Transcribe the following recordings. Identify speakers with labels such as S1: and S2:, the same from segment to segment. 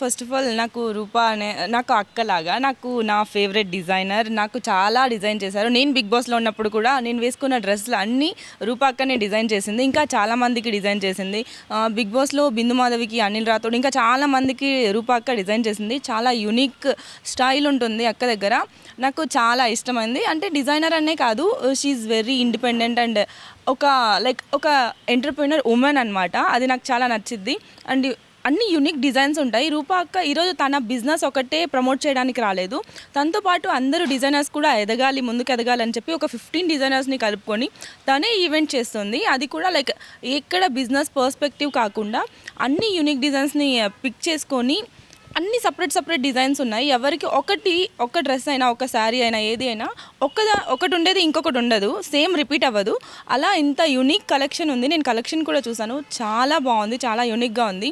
S1: First of all నాకు రూపా అనే నాకు అక్కలాగా నాకు నా ఫేవరెట్ డిజైనర్. నాకు చాలా డిజైన్ చేశారు. నేను బిగ్ బాస్లో ఉన్నప్పుడు కూడా నేను వేసుకున్న డ్రెస్సులు అన్నీ రూపా అక్కనే డిజైన్ చేసింది. ఇంకా చాలామందికి డిజైన్ చేసింది. బిగ్ బాస్లో బిందు మాధవికి, అనిల్ రాథోడ్, ఇంకా చాలామందికి రూపా అక్క డిజైన్ చేసింది. చాలా యూనిక్ స్టైల్ ఉంటుంది అక్క దగ్గర. నాకు చాలా ఇష్టమైంది. అంటే డిజైనర్ అనే కాదు, షీఈ్ వెరీ ఇండిపెండెంట్ అండ్ ఒక ఎంటర్‌ప్రెన్యూర్ ఉమెన్ అనమాట. అది నాకు చాలా నచ్చిద్ది. అండ్ అన్ని యూనిక్ డిజైన్స్ ఉంటాయి. రూపా అక్క ఈరోజు తన బిజినెస్ ఒకటే ప్రమోట్ చేయడానికి రాలేదు. తనతో పాటు అందరూ డిజైనర్స్ కూడా ఎదగాలి, ముందుకు ఎదగాలి అని చెప్పి ఒక 15 డిజైనర్స్ని కలుపుకొని తనే ఈవెంట్ చేస్తుంది. అది కూడా ఎక్కడ బిజినెస్ పర్స్పెక్టివ్ కాకుండా అన్ని యూనిక్ డిజైన్స్ని పిక్ చేసుకొని అన్ని సపరేట్ డిజైన్స్ ఉన్నాయి. ఎవరికి ఒక డ్రెస్ అయినా, ఒక శారీ అయినా, ఏది అయినా ఒకటి ఉండేది ఇంకొకటి ఉండదు, సేమ్ రిపీట్ అవ్వదు. అలా ఇంత యూనిక్ కలెక్షన్ ఉంది. నేను కలెక్షన్ కూడా చూసాను, చాలా బాగుంది, చాలా యూనిక్గా ఉంది.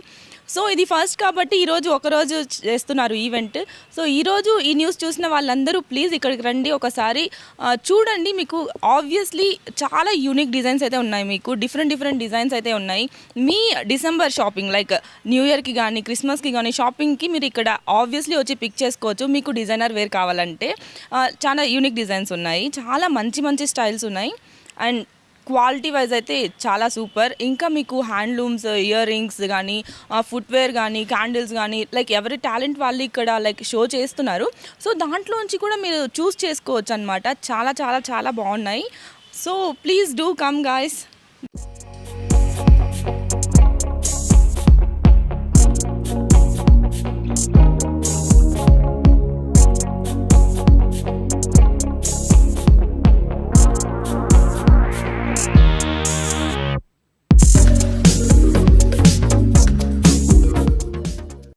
S1: సో ఇది ఫస్ట్ కాబట్టి ఈరోజు ఒకరోజు చేస్తున్నారు ఈవెంట్. సో ఈరోజు ఈ న్యూస్ చూసిన వాళ్ళందరూ ప్లీజ్ ఇక్కడికి రండి, ఒకసారి చూడండి. మీకు ఆబ్వియస్లీ చాలా యూనిక్ డిజైన్స్ అయితే ఉన్నాయి. మీకు డిఫరెంట్ డిజైన్స్ అయితే ఉన్నాయి. మీ డిసెంబర్ షాపింగ్ న్యూ ఇయర్కి కానీ, క్రిస్మస్కి కానీ షాపింగ్కి మీరు ఇక్కడ ఆబ్వియస్లీ వచ్చి పిక్ చేసుకోవచ్చు. మీకు డిజైనర్ వేర్ కావాలంటే చాలా యూనిక్ డిజైన్స్ ఉన్నాయి. చాలా మంచి స్టైల్స్ ఉన్నాయి. అండ్ క్వాలిటీ వైజ్ అయితే చాలా సూపర్. ఇంకా మీకు హ్యాండ్లూమ్స్, ఇయర్ రింగ్స్ కానీ, ఫుట్వేర్ కానీ, క్యాండిల్స్ కానీ, ఎవరి టాలెంట్ వాళ్ళు ఇక్కడ షో చేస్తున్నారు. సో దాంట్లోంచి కూడా మీరు చూస్ చేసుకోవచ్చు అనమాట. చాలా బాగున్నాయి. So please do come guys.